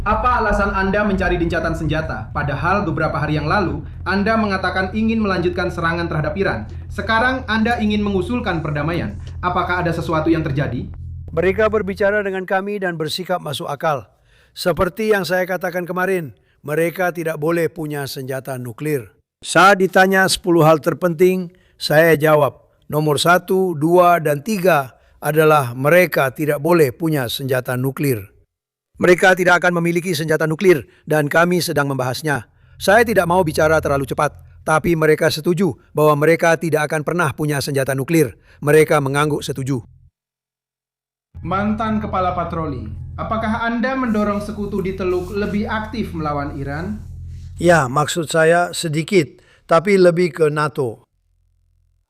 Apa alasan Anda mencari gencatan senjata? Padahal beberapa hari yang lalu, Anda mengatakan ingin melanjutkan serangan terhadap Iran. Sekarang Anda ingin mengusulkan perdamaian. Apakah ada sesuatu yang terjadi? Mereka berbicara dengan kami dan bersikap masuk akal. Seperti yang saya katakan kemarin, mereka tidak boleh punya senjata nuklir. Saat ditanya 10 hal terpenting, saya jawab, nomor 1, 2, dan 3 adalah mereka tidak boleh punya senjata nuklir. Mereka tidak akan memiliki senjata nuklir dan kami sedang membahasnya. Saya tidak mau bicara terlalu cepat, tapi mereka setuju bahwa mereka tidak akan pernah punya senjata nuklir. Mereka mengangguk setuju. Mantan Kepala Patroli, apakah Anda mendorong sekutu di Teluk lebih aktif melawan Iran? Ya, maksud saya sedikit, tapi lebih ke NATO.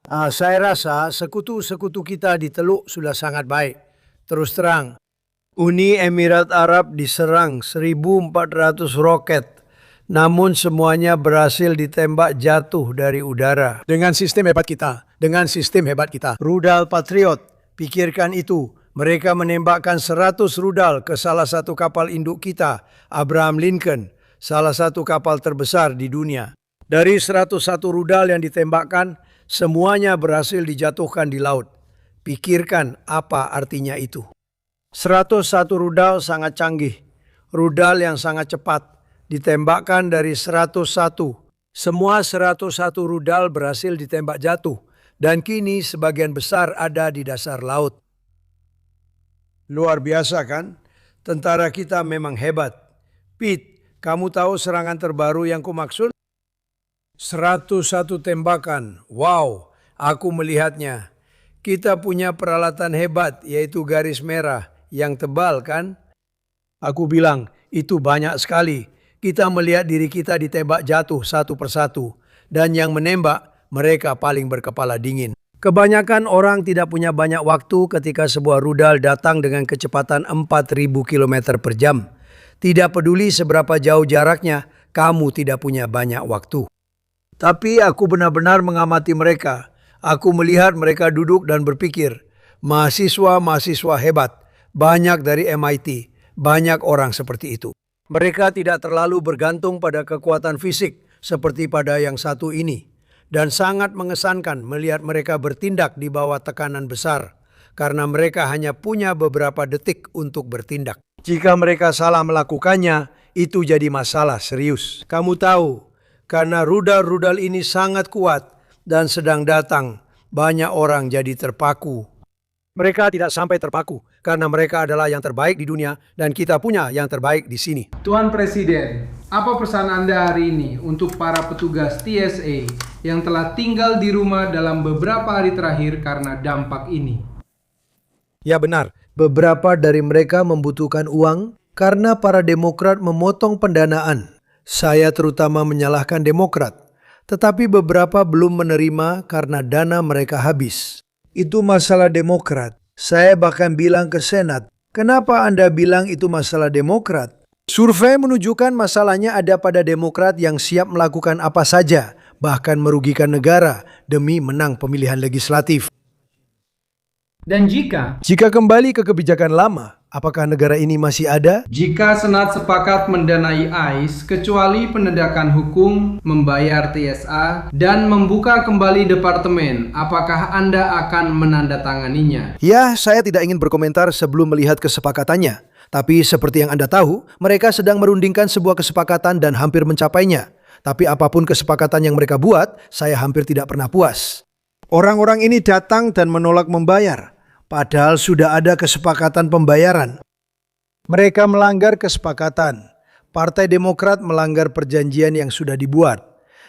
Saya rasa sekutu-sekutu kita di Teluk sudah sangat baik. Terus terang, Uni Emirat Arab diserang 1.400 roket, namun semuanya berhasil ditembak jatuh dari udara. Dengan sistem hebat kita, rudal Patriot, pikirkan itu. Mereka menembakkan 100 rudal ke salah satu kapal induk kita, Abraham Lincoln, salah satu kapal terbesar di dunia. Dari 101 rudal yang ditembakkan, semuanya berhasil dijatuhkan di laut. Pikirkan apa artinya itu. 101 rudal sangat canggih, rudal yang sangat cepat, ditembakkan dari 101. Semua 101 rudal berhasil ditembak jatuh, dan kini sebagian besar ada di dasar laut. Luar biasa kan? Tentara kita memang hebat. Pete, kamu tahu serangan terbaru yang kumaksud? 101 tembakan. Wow, aku melihatnya. Kita punya peralatan hebat, yaitu garis merah yang tebal kan? Aku bilang, itu banyak sekali. Kita melihat diri kita ditembak jatuh satu persatu. Dan yang menembak, mereka paling berkepala dingin. Kebanyakan orang tidak punya banyak waktu ketika sebuah rudal datang dengan kecepatan 4.000 km per jam. Tidak peduli seberapa jauh jaraknya, kamu tidak punya banyak waktu. Tapi aku benar-benar mengamati mereka. Aku melihat mereka duduk dan berpikir, mahasiswa-mahasiswa hebat, banyak dari MIT, banyak orang seperti itu. Mereka tidak terlalu bergantung pada kekuatan fisik seperti pada yang satu ini. Dan sangat mengesankan melihat mereka bertindak di bawah tekanan besar, karena mereka hanya punya beberapa detik untuk bertindak. Jika mereka salah melakukannya, itu jadi masalah serius. Kamu tahu, karena rudal-rudal ini sangat kuat dan sedang datang, banyak orang jadi terpaku. Mereka tidak sampai terpaku, karena mereka adalah yang terbaik di dunia dan kita punya yang terbaik di sini. Tuan Presiden, apa pesan Anda hari ini untuk para petugas TSA yang telah tinggal di rumah dalam beberapa hari terakhir karena dampak ini? Ya benar, beberapa dari mereka membutuhkan uang karena para Demokrat memotong pendanaan. Saya terutama menyalahkan Demokrat, tetapi beberapa belum menerima karena dana mereka habis. Itu masalah Demokrat. Saya bahkan bilang ke Senat, kenapa Anda bilang itu masalah Demokrat? Survei menunjukkan masalahnya ada pada Demokrat yang siap melakukan apa saja, bahkan merugikan negara demi menang pemilihan legislatif. Dan jika kembali ke kebijakan lama, apakah negara ini masih ada? Jika Senat sepakat mendanai ICE kecuali penegakan hukum, membayar TSA, dan membuka kembali departemen, apakah Anda akan menandatanganinya? Ya, saya tidak ingin berkomentar sebelum melihat kesepakatannya. Tapi seperti yang Anda tahu, mereka sedang merundingkan sebuah kesepakatan dan hampir mencapainya. Tapi apapun kesepakatan yang mereka buat, saya hampir tidak pernah puas. Orang-orang ini datang dan menolak membayar. Padahal sudah ada kesepakatan pembayaran. Mereka melanggar kesepakatan. Partai Demokrat melanggar perjanjian yang sudah dibuat.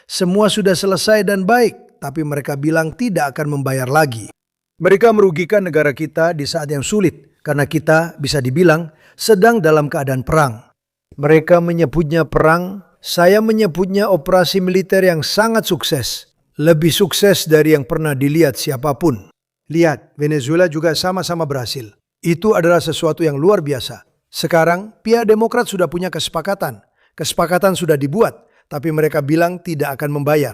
Semua sudah selesai dan baik, tapi mereka bilang tidak akan membayar lagi. Mereka merugikan negara kita di saat yang sulit, karena kita bisa dibilang sedang dalam keadaan perang. Mereka menyebutnya perang, saya menyebutnya operasi militer yang sangat sukses. Lebih sukses dari yang pernah dilihat siapapun. Lihat, Venezuela juga sama-sama berhasil. Itu adalah sesuatu yang luar biasa. Sekarang, pihak Demokrat sudah punya kesepakatan. Kesepakatan sudah dibuat, tapi mereka bilang tidak akan membayar.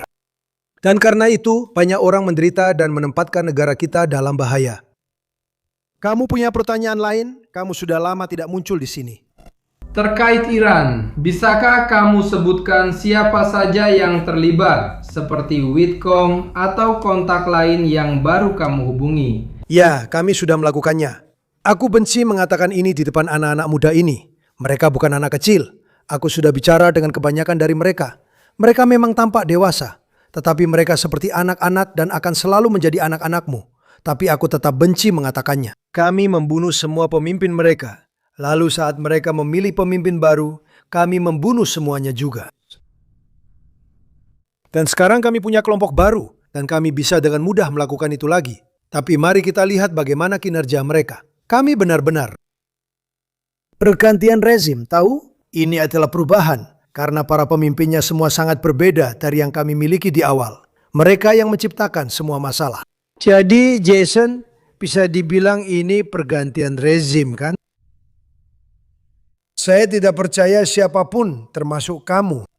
Dan karena itu, banyak orang menderita dan menempatkan negara kita dalam bahaya. Kamu punya pertanyaan lain? Kamu sudah lama tidak muncul di sini. Terkait Iran, bisakah kamu sebutkan siapa saja yang terlibat, seperti Witkom atau kontak lain yang baru kamu hubungi? Ya, kami sudah melakukannya. Aku benci mengatakan ini di depan anak-anak muda ini. Mereka bukan anak kecil. Aku sudah bicara dengan kebanyakan dari mereka. Mereka memang tampak dewasa, tetapi mereka seperti anak-anak dan akan selalu menjadi anak-anakmu. Tapi aku tetap benci mengatakannya. Kami membunuh semua pemimpin mereka. Lalu saat mereka memilih pemimpin baru, kami membunuh semuanya juga. Dan sekarang kami punya kelompok baru, dan kami bisa dengan mudah melakukan itu lagi. Tapi mari kita lihat bagaimana kinerja mereka. Kami benar-benar. Pergantian rezim, tahu? Ini adalah perubahan, karena para pemimpinnya semua sangat berbeda dari yang kami miliki di awal. Mereka yang menciptakan semua masalah. Jadi, Jason, bisa dibilang ini pergantian rezim, kan? Saya tidak percaya siapapun, termasuk kamu.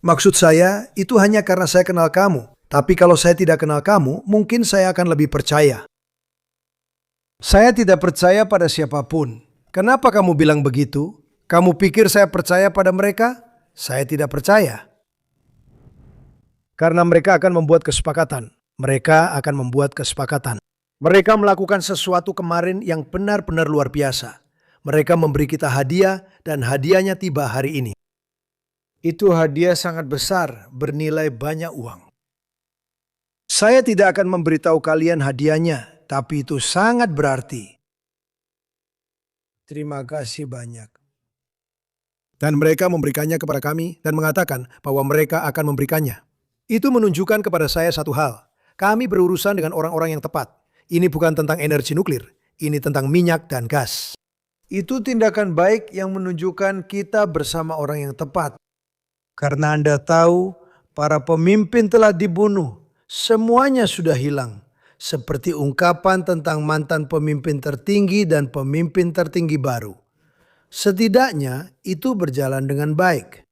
Maksud saya, itu hanya karena saya kenal kamu. Tapi kalau saya tidak kenal kamu, mungkin saya akan lebih percaya. Saya tidak percaya pada siapapun. Kenapa kamu bilang begitu? Kamu pikir saya percaya pada mereka? Saya tidak percaya. Karena mereka akan membuat kesepakatan. Mereka akan membuat kesepakatan. Mereka melakukan sesuatu kemarin yang benar-benar luar biasa. Mereka memberi kita hadiah dan hadiahnya tiba hari ini. Itu hadiah sangat besar, bernilai banyak uang. Saya tidak akan memberitahu kalian hadiahnya, tapi itu sangat berarti. Terima kasih banyak. Dan mereka memberikannya kepada kami dan mengatakan bahwa mereka akan memberikannya. Itu menunjukkan kepada saya satu hal. Kami berurusan dengan orang-orang yang tepat. Ini bukan tentang energi nuklir, ini tentang minyak dan gas. Itu tindakan baik yang menunjukkan kita bersama orang yang tepat. Karena Anda tahu, para pemimpin telah dibunuh. Semuanya sudah hilang. Seperti ungkapan tentang mantan pemimpin tertinggi dan pemimpin tertinggi baru. Setidaknya itu berjalan dengan baik.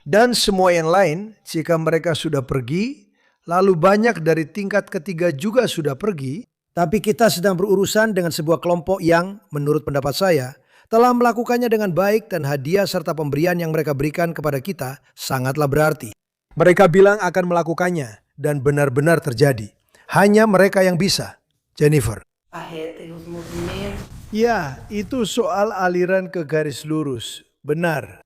Dan semua yang lain, jika mereka sudah pergi, lalu banyak dari tingkat ketiga juga sudah pergi, tapi kita sedang berurusan dengan sebuah kelompok yang, menurut pendapat saya, telah melakukannya dengan baik dan hadiah serta pemberian yang mereka berikan kepada kita sangatlah berarti. Mereka bilang akan melakukannya dan benar-benar terjadi. Hanya mereka yang bisa. Jennifer. Ya, itu soal aliran ke garis lurus. Benar.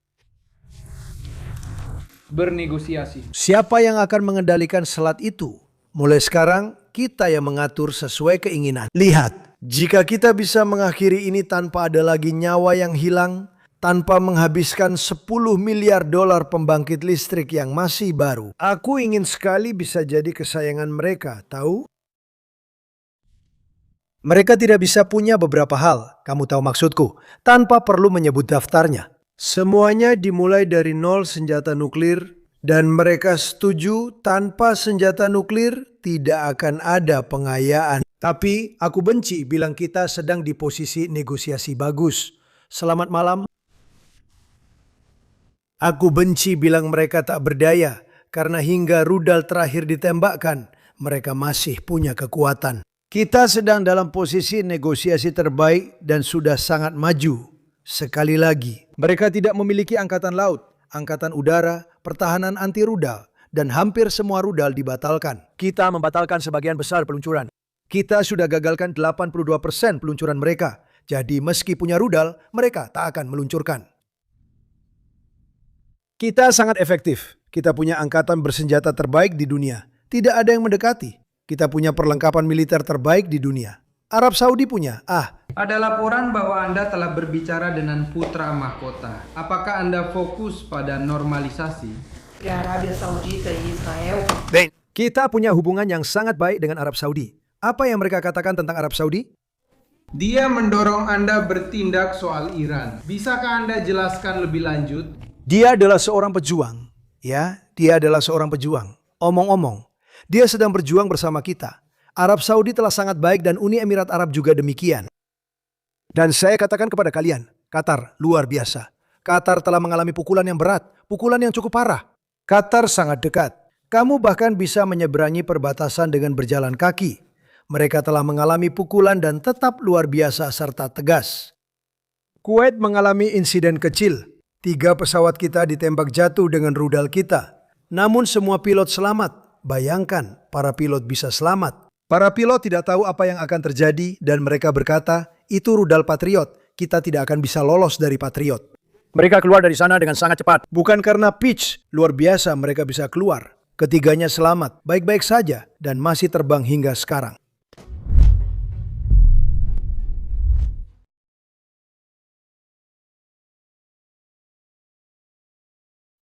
Bernegosiasi. Siapa yang akan mengendalikan selat itu? Mulai sekarang, kita yang mengatur sesuai keinginan. Lihat, jika kita bisa mengakhiri ini tanpa ada lagi nyawa yang hilang, tanpa menghabiskan 10 miliar dolar pembangkit listrik yang masih baru. Aku ingin sekali bisa jadi kesayangan mereka, tahu? Mereka tidak bisa punya beberapa hal, kamu tahu maksudku, tanpa perlu menyebut daftarnya. Semuanya dimulai dari nol senjata nuklir, dan mereka setuju tanpa senjata nuklir tidak akan ada pengayaan. Tapi aku benci bilang kita sedang di posisi negosiasi bagus. Selamat malam. Aku benci bilang mereka tak berdaya, karena hingga rudal terakhir ditembakkan, mereka masih punya kekuatan. Kita sedang dalam posisi negosiasi terbaik dan sudah sangat maju. Sekali lagi, mereka tidak memiliki angkatan laut, angkatan udara, pertahanan anti rudal, dan hampir semua rudal dibatalkan. Kita membatalkan sebagian besar peluncuran. Kita sudah gagalkan 82% peluncuran mereka. Jadi meski punya rudal, mereka tak akan meluncurkan. Kita sangat efektif. Kita punya angkatan bersenjata terbaik di dunia. Tidak ada yang mendekati. Kita punya perlengkapan militer terbaik di dunia. Arab Saudi punya. Ada laporan bahwa Anda telah berbicara dengan putra mahkota. Apakah Anda fokus pada normalisasi? Arábia Saudita e Israel. Kita punya hubungan yang sangat baik dengan Arab Saudi. Apa yang mereka katakan tentang Arab Saudi? Dia mendorong Anda bertindak soal Iran. Bisakah Anda jelaskan lebih lanjut? Dia adalah seorang pejuang. Ya, dia adalah seorang pejuang. Omong-omong, dia sedang berjuang bersama kita. Arab Saudi telah sangat baik dan Uni Emirat Arab juga demikian. Dan saya katakan kepada kalian, Qatar luar biasa. Qatar telah mengalami pukulan yang berat, pukulan yang cukup parah. Qatar sangat dekat. Kamu bahkan bisa menyeberangi perbatasan dengan berjalan kaki. Mereka telah mengalami pukulan dan tetap luar biasa serta tegas. Kuwait mengalami insiden kecil. 3 pesawat kita ditembak jatuh dengan rudal kita. Namun semua pilot selamat. Bayangkan, para pilot bisa selamat. Para pilot tidak tahu apa yang akan terjadi dan mereka berkata, itu rudal Patriot. Kita tidak akan bisa lolos dari Patriot. Mereka keluar dari sana dengan sangat cepat. Bukan karena pitch, luar biasa mereka bisa keluar. Ketiganya selamat, baik-baik saja, dan masih terbang hingga sekarang.